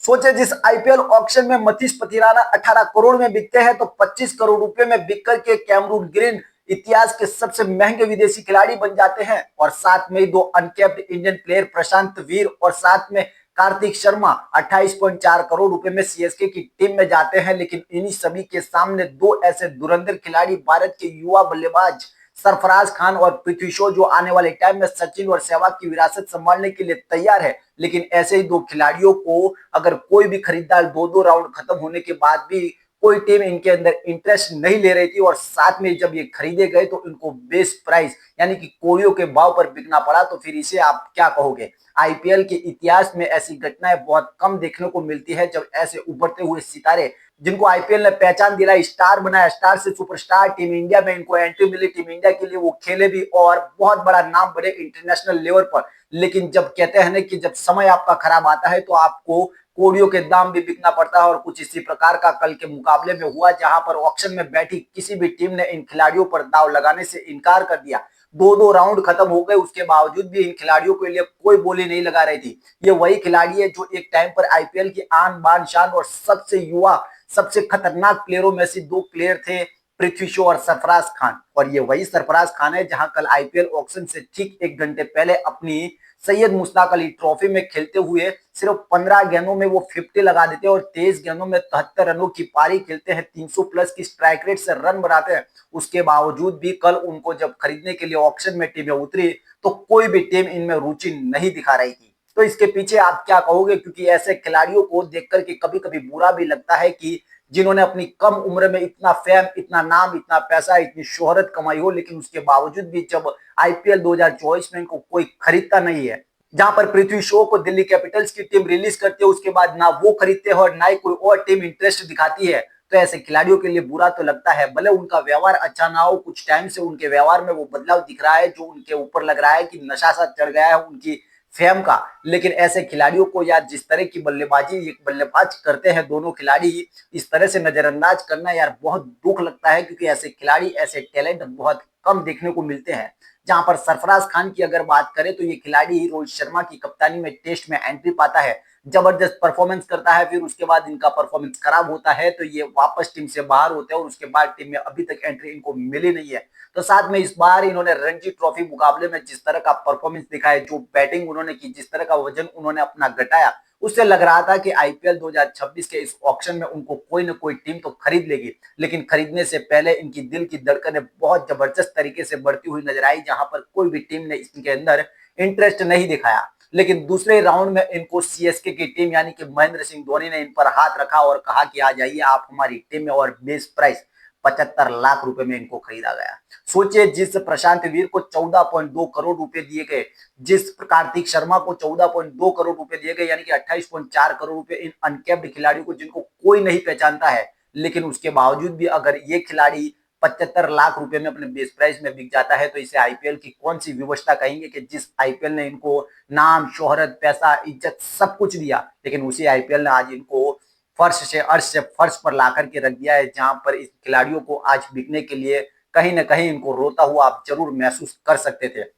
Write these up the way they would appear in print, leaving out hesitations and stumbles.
सोचे जिस IPL auction में मतीश पथिराना 18 करोड़ में बिकते हैं तो 25 करोड़ रुपए में बिक करके कैमरून ग्रीन इतिहास के सबसे महंगे विदेशी खिलाड़ी बन जाते हैं। और साथ में दो अनकैप्ड इंडियन प्लेयर प्रशांत वीर और साथ में कार्तिक शर्मा 28.4 करोड़ रुपए में सीएसके की टीम में जाते हैं। लेकिन इन्हीं सभी के सामने दो ऐसे धुरंधर खिलाड़ी भारत के युवा बल्लेबाज सरफराज खान और पृथ्वी शॉ जो आने वाले टाइम में सचिन और सहवाग की विरासत संभालने के लिए तैयार है। लेकिन ऐसे ही दो खिलाड़ियों को अगर कोई भी खरीदार दो दो राउंड खत्म होने के बाद भी कोई टीम इनके अंदर इंटरेस्ट नहीं ले रही थी और साथ में जब ये खरीदे गए तो इनको बेस्ट प्राइस यानी कि कोड़ियों के भाव पर बिकना पड़ा, तो फिर इसे आप क्या कहोगे। आईपीएल के इतिहास में ऐसी घटनाएं बहुत कम देखने को मिलती है जब ऐसे उभरते हुए सितारे जिनको आईपीएल ने पहचान दिलाई, स्टार बनाया, स्टार से सुपरस्टार टीम इंडिया में इनको एंट्री मिली, टीम इंडिया के लिए वो खेले भी और बहुत बड़ा नाम बने इंटरनेशनल लेवल पर। लेकिन जब कहते हैं ना कि जब समय आपका खराब आता है तो आपको कोड़ियों के दाम भी बिकना पड़ता है। और कुछ इसी प्रकार का कल के मुकाबले में हुआ जहां पर ऑक्शन में बैठी किसी भी टीम ने इन खिलाड़ियों पर दाव लगाने से इनकार कर दिया। दो दो राउंड खत्म हो गए, उसके बावजूद भी इन खिलाड़ियों के लिए कोई बोली नहीं लगा रही थी। ये वही खिलाड़ी है जो एक टाइम पर आईपीएल की आन बान शान और सबसे युवा सबसे खतरनाक प्लेयरों में से दो प्लेयर थे, पृथ्वी शॉ और सरफराज खान। और ये वही सरफराज खान है जहां कल आईपीएल ऑक्शन से ठीक एक घंटे पहले अपनी सैयद मुश्ताक अली ट्रॉफी में खेलते हुए सिर्फ 15 गेंदों में वो 50 लगा देते हैं और 23 गेंदों में 73 रनों की पारी खेलते हैं, 300 प्लस की स्ट्राइक रेट से रन बनाते हैं। उसके बावजूद भी कल उनको जब खरीदने के लिए ऑक्शन में टीमें उतरी तो कोई भी टीम इनमें रुचि नहीं दिखा रही थी। तो इसके पीछे आप क्या कहोगे, क्योंकि ऐसे खिलाड़ियों को देख करके कभी कभी बुरा भी लगता है कि जिन्होंने अपनी कम उम्र में इतना फेम, इतना नाम, इतना पैसा, इतनी शोहरत कमाई हो, लेकिन उसके बावजूद भी जब आईपीएल 2024 में इनको कोई खरीदता नहीं है। जहां पर पृथ्वी शॉ को दिल्ली कैपिटल्स की टीम रिलीज करती है, उसके बाद ना वो खरीदते हैं और ना ही कोई और टीम इंटरेस्ट दिखाती है। तो ऐसे खिलाड़ियों के लिए बुरा तो लगता है, भले उनका व्यवहार अच्छा ना हो, कुछ टाइम से उनके व्यवहार में वो बदलाव दिख रहा है जो उनके ऊपर लग रहा है कि नशा सा चढ़ गया है उनकी फेम का। लेकिन ऐसे खिलाड़ियों को यार जिस तरह की बल्लेबाजी एक बल्लेबाज करते हैं दोनों खिलाड़ी, इस तरह से नजरअंदाज करना यार बहुत दुख लगता है, क्योंकि ऐसे खिलाड़ी, ऐसे टैलेंट बहुत कम देखने को मिलते हैं। जहां पर सरफराज खान की अगर बात करें तो ये खिलाड़ी रोहित शर्मा की कप्तानी में टेस्ट में एंट्री पाता है, जबरदस्त परफॉर्मेंस करता है, फिर उसके बाद इनका परफॉर्मेंस खराब होता है तो ये वापस टीम से बाहर होते हैं और उसके बाद टीम में अभी तक एंट्री इनको मिली नहीं है। तो साथ में इस बार इन्होंने रणजी ट्रॉफी मुकाबले में जिस तरह का परफॉर्मेंस दिखाया, जो बैटिंग उन्होंने की, जिस तरह का वजन उन्होंने अपना घटाया, उससे लग रहा था कि आईपीएल 2026 के इस ऑक्शन में उनको कोई ना कोई टीम तो खरीद लेगी। लेकिन खरीदने से पहले इनकी दिल की धड़कनें बहुत जबरदस्त तरीके से बढ़ती हुई नजर आई, जहां पर कोई भी टीम ने इनके अंदर इंटरेस्ट नहीं दिखाया। लेकिन दूसरे राउंड में इनको सीएसके की टीम यानी कि महेंद्र सिंह धोनी ने इन पर हाथ रखा और कहा कि आ जाइए आप हमारी टीम में, और बेस प्राइस 75 लाख रुपए में इनको खरीदा गया। सोचिए जिस प्रशांत वीर को 14.2 करोड़ रुपए दिए गए, जिस कार्तिक शर्मा को 14.2 करोड़ रुपए दिए गए, यानी कि 28.4 करोड़ रुपए इन अनकैप्ड खिलाड़ियों को जिनको कोई नहीं पहचानता है, लेकिन उसके बावजूद भी अगर ये खिलाड़ी 75 लाख रुपए में अपने बेस प्राइस में बिक जाता है तो इसे आईपीएल की कौन सी व्यवस्था कहेंगे कि जिस आईपीएल ने इनको नाम, शोहरत, पैसा, इज्जत सब कुछ दिया, लेकिन उसी आईपीएल ने आज इनको फर्श से अर्श से फर्श पर ला करके रख दिया है, जहां पर इस खिलाड़ियों को आज बिकने के लिए कहीं ना कहीं इनको रोता हुआ आप जरूर महसूस कर सकते थे।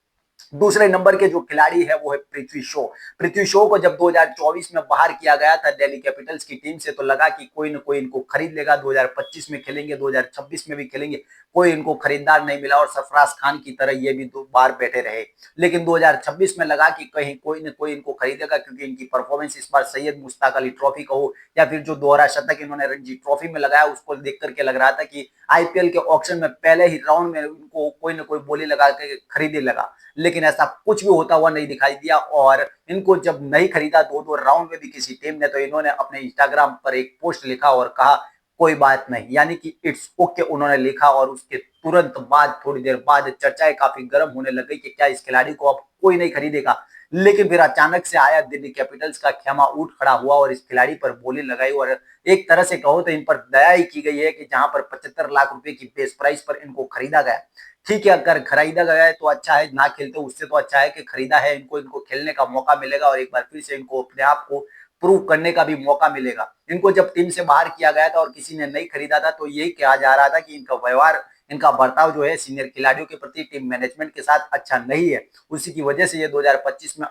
दूसरे नंबर के जो खिलाड़ी है वो है पृथ्वी शॉ। पृथ्वी शॉ को जब 2024 में बाहर किया गया था दिल्ली कैपिटल्स की टीम से तो लगा कि कोई ना कोई इनको खरीद लेगा, 2025 में खेलेंगे, 2026 में भी खेलेंगे, कोई इनको खरीदार नहीं मिला और सरफराज खान की तरह ये भी 2 बार बैठे रहे। लेकिन 2026 में लगा कि कहीं कोई ना कोई इनको खरीदेगा, क्योंकि इनकी परफॉर्मेंस इस बार सैयद मुश्ताक अली ट्रॉफी का हो या फिर जो दोहरा शतक इन्होंने रणजी ट्रॉफी में लगाया, उसको देख करके लग रहा था कि आईपीएल के ऑक्शन में पहले ही राउंड में इनको कोई ना कोई बोली लगा के खरीदे लगा। लेकिन ऐसा कुछ भी होता हुआ नहीं दिखाई दिया और इनको जब नहीं खरीदा दो दो राउंड में भी किसी टीम ने, तो इन्होंने अपने इंस्टाग्राम पर एक पोस्ट लिखा और कहा कोई बात नहीं, यानी कि इट्स ओके उन्होंने लिखा। और उसके तुरंत बाद, थोड़ी देर बाद चर्चाएं काफी गर्म होने लग गई कि क्या इस खिलाड़ी को अब कोई नहीं खरीदेगा। लेकिन फिर अचानक से आया दिल्ली कैपिटल्स का खेमा उठ खड़ा हुआ और इस खिलाड़ी पर बोली लगाई, और एक तरह से कहो तो इन पर दया ही की गई है कि जहां पर 75 लाख रुपए की बेस प्राइस पर इनको खरीदा गया। ठीक है, अगर खरीदा गया है तो अच्छा है, ना खेलते उससे तो अच्छा है कि खरीदा है, इनको इनको खेलने का मौका मिलेगा और एक बार फिर से इनको अपने आप को प्रूव करने का भी मौका मिलेगा। इनको जब टीम से बाहर किया गया था और किसी ने नहीं खरीदा था तो यही कहा जा रहा था कि इनका व्यवहार, इनका बर्ताव जो है सीनियर खिलाड़ियों के प्रति, टीम मैनेजमेंट के साथ अच्छा नहीं है। उसी की वजह से ये 2025 में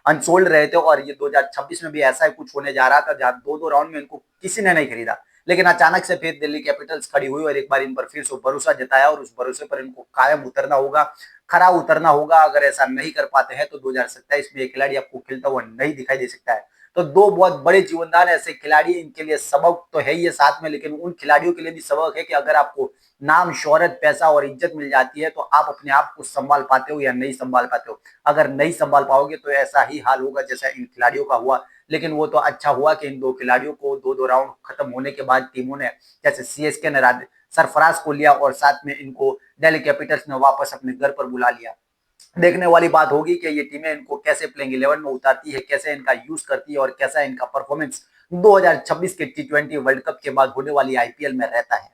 अनसोल्ड रहे थे और ये 2026 में भी ऐसा ही कुछ होने जा रहा था जहां दो दो राउंड में इनको किसी ने नहीं खरीदा। लेकिन अचानक से फिर दिल्ली कैपिटल्स खड़ी हुई और एक बार इन पर फिर से भरोसा जताया और उस भरोसे पर इनको कायम उतरना होगा, खरा उतरना होगा। अगर ऐसा नहीं कर पाते हैं तो 2027 में ये खिलाड़ी आपको खेलता हुआ नहीं दिखाई दे सकता है। तो दो बहुत बड़े जीवनदान ऐसे खिलाड़ी, इनके लिए सबक तो है ही है साथ में, लेकिन उन खिलाड़ियों के लिए भी सबक है कि अगर आपको नाम, शोहरत, पैसा और इज्जत मिल जाती है तो आप अपने आप को संभाल पाते हो या नहीं संभाल पाते हो। अगर नहीं संभाल पाओगे तो ऐसा ही हाल होगा जैसा इन खिलाड़ियों का हुआ। लेकिन वो तो अच्छा हुआ कि इन दो खिलाड़ियों को दो दो राउंड खत्म होने के बाद टीमों ने, जैसे सीएसके ने सरफराज को लिया और साथ में इनको दिल्ली कैपिटल्स ने वापस अपने घर पर बुला लिया। देखने वाली बात होगी कि ये टीमें इनको कैसे प्लेइंग 11 में उतारती है, कैसे इनका यूज करती है और कैसा इनका परफॉर्मेंस 2026 के T20 वर्ल्ड कप के बाद होने वाली आईपीएल में रहता है।